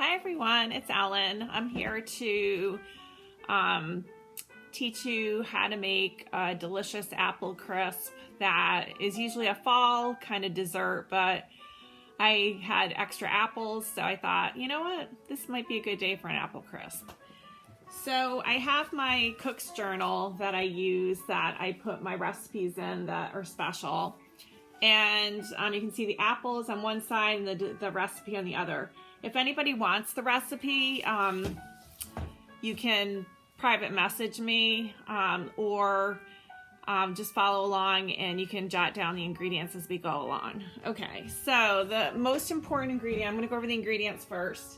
Hi everyone, it's Ellen. I'm here to teach you how to make a delicious apple crisp that is usually a fall kind of dessert, but I had extra apples, so I thought, you know what, this might be a good day for an apple crisp. So I have my cook's journal that I use that I put my recipes in that are special. And you can see the apples on one side and the recipe on the other. If anybody wants the recipe, you can private message me or just follow along and you can jot down the ingredients as we go along. Okay, so the most important ingredient, I'm going to go over the ingredients first,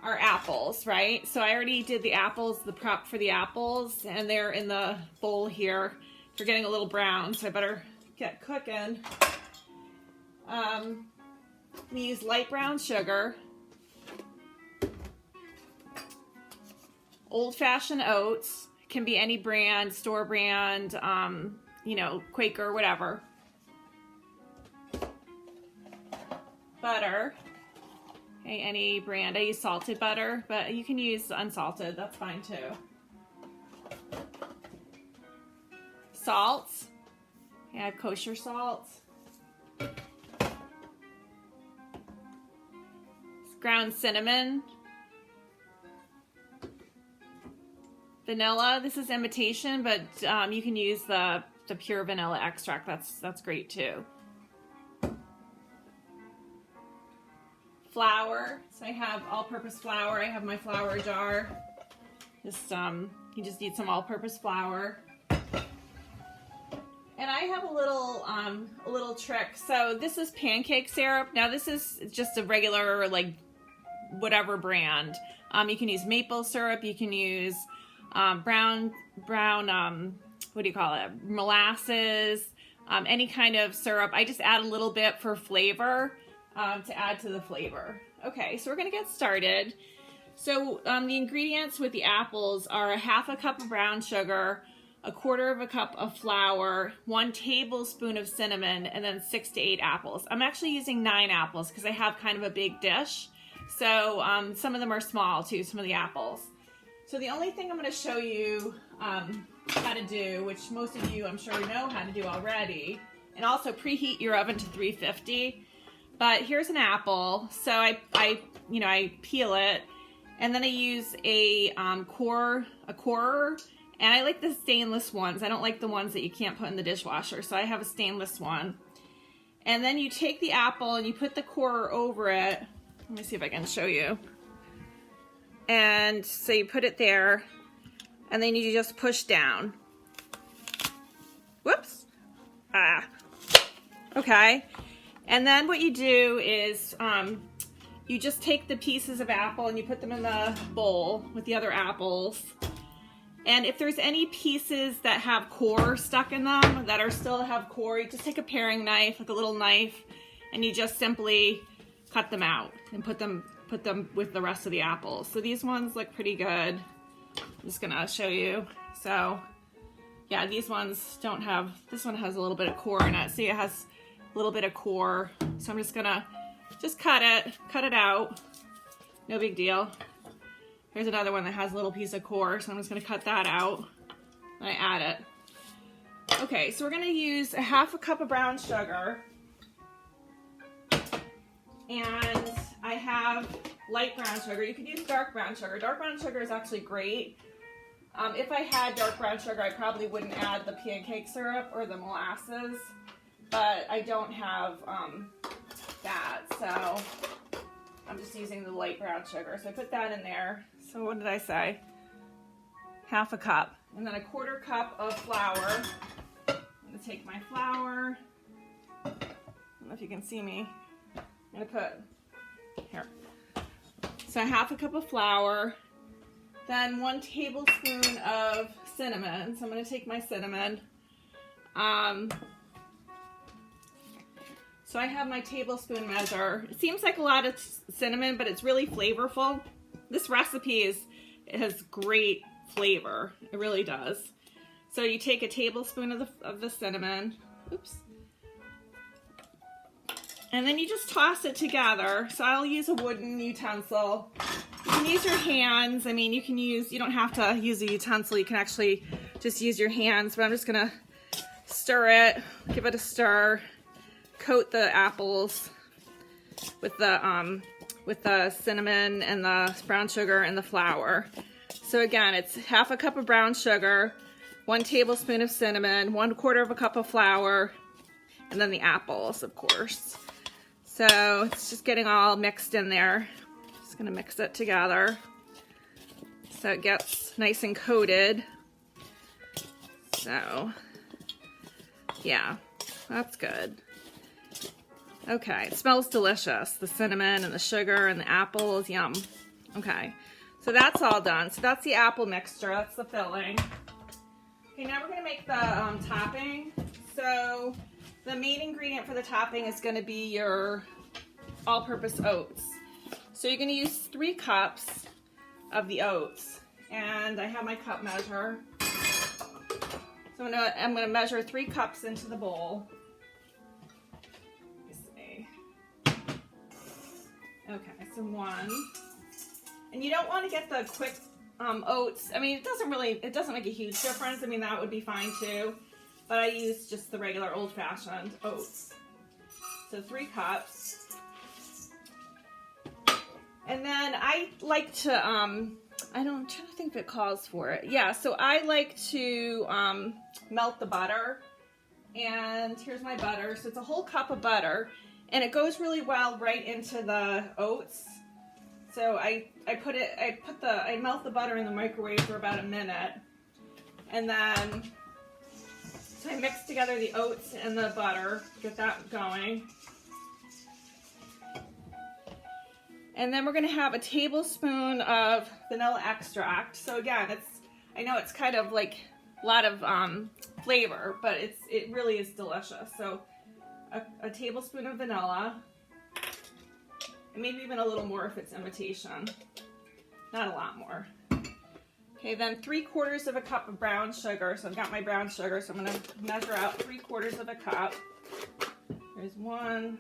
are apples, right? So I already did the apples, the prep for the apples, and they're in the bowl here. They're getting a little brown, so I better get cooking. We use light brown sugar, old-fashioned oats, can be any brand, store brand, you know, Quaker, whatever. Butter, okay, any brand. I use salted butter, but you can use unsalted, that's fine too. Salt, I have kosher salt. Ground cinnamon. Vanilla, this is imitation, but you can use the pure vanilla extract. That's great too. Flour, so I have all-purpose flour. I have my flour jar. Just you just need some all-purpose flour. And I have a little trick. So this is pancake syrup. Now this is just a regular, like, whatever brand. You can use maple syrup. You can use brown, what do you call it? Molasses, any kind of syrup. I just add a little bit for flavor, to add to the flavor. Okay, so we're gonna get started. So the ingredients with the apples are 1/2 cup of brown sugar, 1/4 cup of flour, 1 tablespoon of cinnamon, and then 6 to 8 apples. I'm actually using 9 apples because I have kind of a big dish. So some of them are small too, some of the apples. So the only thing I'm going to show you how to do, which most of you I'm sure know how to do already, and also preheat your oven to 350. But here's an apple. So I peel it, and then I use a corer, and I like the stainless ones. I don't like the ones that you can't put in the dishwasher, so I have a stainless one. And then you take the apple and you put the corer over it. Let me see if I can show you. And so you put it there, and then you just push down. Whoops. Okay. And then what you do is you just take the pieces of apple and you put them in the bowl with the other apples. And if there's any pieces that have core stuck in them that are still have core, you just take a paring knife, like a little knife, and you just simply cut them out and put them with the rest of the apples. So these ones look pretty good. I'm just gonna show you. So yeah, these ones don't have, this one has a little bit of core in it. See, it has a little bit of core. So I'm just gonna cut it out. No big deal. Here's another one that has a little piece of core, so I'm just gonna cut that out and I add it. Okay, so we're gonna use 1/2 cup of brown sugar. And I have light brown sugar. You can use dark brown sugar. Dark brown sugar is actually great. If I had dark brown sugar, I probably wouldn't add the pancake syrup or the molasses, but I don't have that, so I'm just using the light brown sugar. So I put that in there. So what did I say? 1/2 cup. And then 1/4 cup of flour. I'm gonna take my flour. I don't know if you can see me. I'm gonna put, here. So 1/2 cup of flour, then 1 tablespoon of cinnamon. So I'm gonna take my cinnamon. So I have my tablespoon measure. It seems like a lot of cinnamon, but it's really flavorful. This recipe has great flavor. It really does. So you take a tablespoon of the cinnamon. Oops. And then you just toss it together. So I'll use a wooden utensil. You can use your hands. I mean, you don't have to use a utensil. You can actually just use your hands, but I'm just gonna stir it, give it a stir, coat the apples with the cinnamon and the brown sugar and the flour. So again, it's half a cup of brown sugar, 1 tablespoon of cinnamon, 1/4 cup of flour, and then the apples, of course. So it's just getting all mixed in there. Just gonna mix it together so it gets nice and coated. So yeah, that's good. Okay, it smells delicious. The cinnamon and the sugar and the apples, yum. Okay, so that's all done. So that's the apple mixture, that's the filling. Okay, now we're gonna make the topping. So the main ingredient for the topping is gonna be your all-purpose oats. So you're gonna use 3 cups of the oats. And I have my cup measure. So I'm gonna measure 3 cups into the bowl. Okay, so 1. And you don't want to get the quick oats. I mean, it doesn't make a huge difference. I mean, that would be fine too. But I use just the regular old-fashioned oats. So 3 cups. And then I like to, I'm trying to think if it calls for it. Yeah, so I like to melt the butter. And here's my butter. So it's a whole cup of butter. And it goes really well right into the oats. So I melt the butter in the microwave for about a minute. And then, so I mix together the oats and the butter, get that going. And then we're gonna have a tablespoon of vanilla extract. So again, I know it's kind of like a lot of flavor, but it really is delicious. So a tablespoon of vanilla, and maybe even a little more if it's imitation. Not a lot more. Okay, then 3/4 cup of brown sugar. So I've got my brown sugar, so I'm gonna measure out 3/4 cup. There's 1.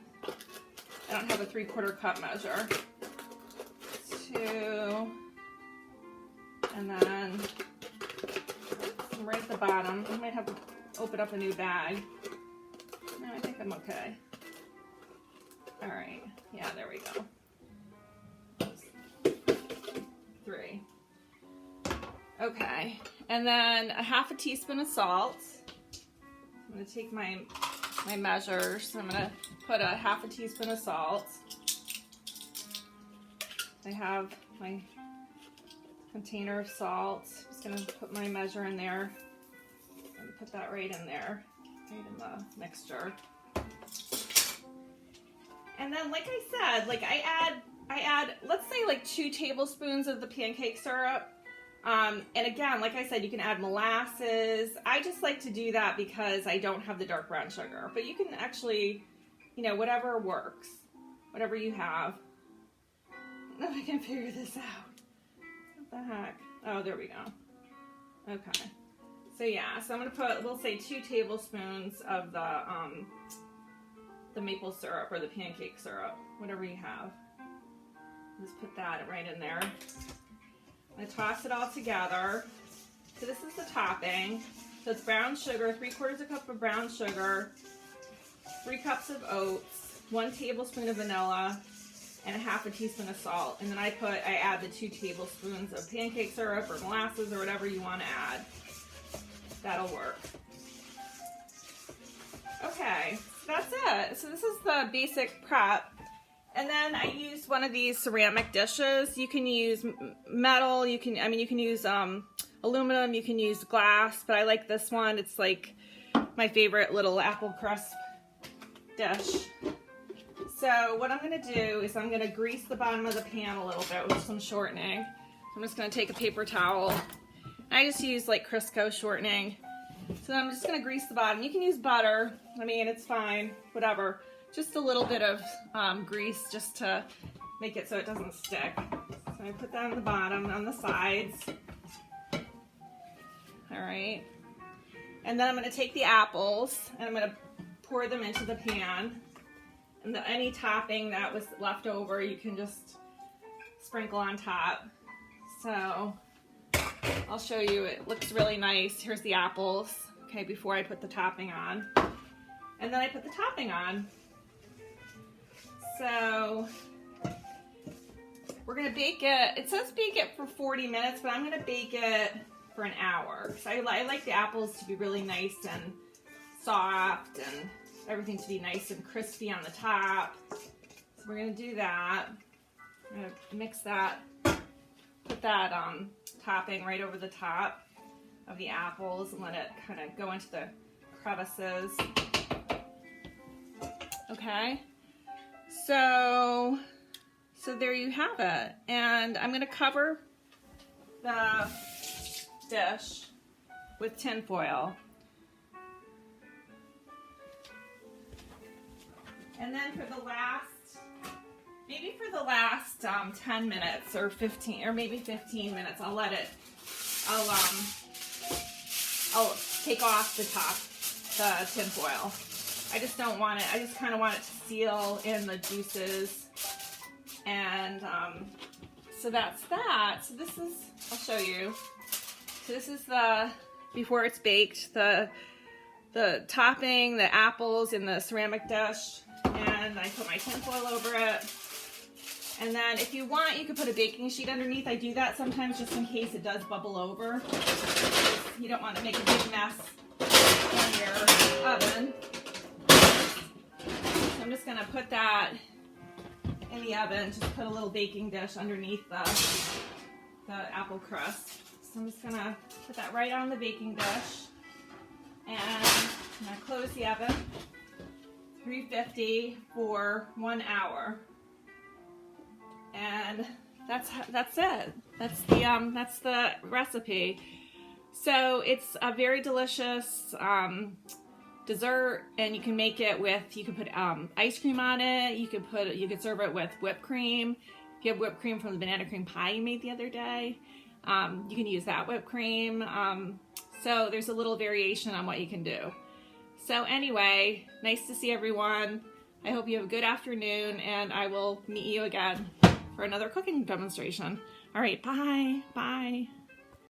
I don't have a 3/4 cup measure. 2, and then right at the bottom, I might have to open up a new bag. No, I think I'm okay. All right, yeah, there we go. 3. Okay, and then a 1/2 teaspoon of salt. I'm gonna take my measures. I'm gonna put a 1/2 teaspoon of salt. I have my container of salt. I'm just gonna put my measure in there and put that right in there, right in the mixture. And then, like I said, like I add, let's say like 2 tablespoons of the pancake syrup. And again, like I said, you can add molasses. I just like to do that because I don't have the dark brown sugar. But you can actually, whatever works, whatever you have. I can figure this out. What the heck? Oh, there we go. Okay. So yeah, so I'm gonna put, we'll say 2 tablespoons of the maple syrup or the pancake syrup, whatever you have. Just put that right in there. I'm gonna toss it all together. So this is the topping. So it's brown sugar, 3/4 cup of brown sugar, 3 cups of oats, 1 tablespoon of vanilla, and a 1/2 teaspoon of salt. And then I add the 2 tablespoons of pancake syrup or molasses or whatever you want to add. That'll work. Okay, so that's it. So this is the basic prep. And then I used one of these ceramic dishes. You can use metal, you can use aluminum, you can use glass, but I like this one. It's like my favorite little apple crust dish. So what I'm gonna do is I'm gonna grease the bottom of the pan a little bit with some shortening. I'm just gonna take a paper towel. I just use like Crisco shortening. So I'm just gonna grease the bottom. You can use butter. I mean, it's fine, whatever. Just a little bit of grease just to make it so it doesn't stick. So I put that on the bottom, on the sides. All right. And then I'm gonna take the apples and I'm gonna pour them into the pan. And any topping that was left over, you can just sprinkle on top. So I'll show you. It looks really nice. Here's the apples, okay, before I put the topping on. And then I put the topping on. So we're gonna bake it. It says bake it for 40 minutes, but I'm gonna bake it for an hour. Because I like the apples to be really nice and soft and everything to be nice and crispy on the top. So we're gonna do that. I'm gonna mix that, put that topping right over the top of the apples and let it kind of go into the crevices. Okay, so there you have it. And I'm gonna cover the dish with tin foil. And then for the last, maybe for the last 10 minutes or 15, or maybe 15 minutes, I'll take off the top, the tin foil. I just don't want it, I just kind of want it to seal in the juices. And so that's that. So this is, I'll show you. So this is the, before it's baked, the topping, the apples in the ceramic dish. And I put my tin foil over it. And then if you want, you could put a baking sheet underneath. I do that sometimes just in case it does bubble over. You don't want to make a big mess in your oven. So I'm just going to put that in the oven. Just put a little baking dish underneath the apple crust. So I'm just going to put that right on the baking dish. And I'm going to close the oven. 350 for 1 hour. And that's it. That's the recipe. So it's a very delicious dessert, and you can make it with, you can put ice cream on it. You could serve it with whipped cream. If you have whipped cream from the banana cream pie you made the other day, you can use that whipped cream. So there's a little variation on what you can do. So anyway, nice to see everyone. I hope you have a good afternoon, and I will meet you again for another cooking demonstration. All right, bye. Bye.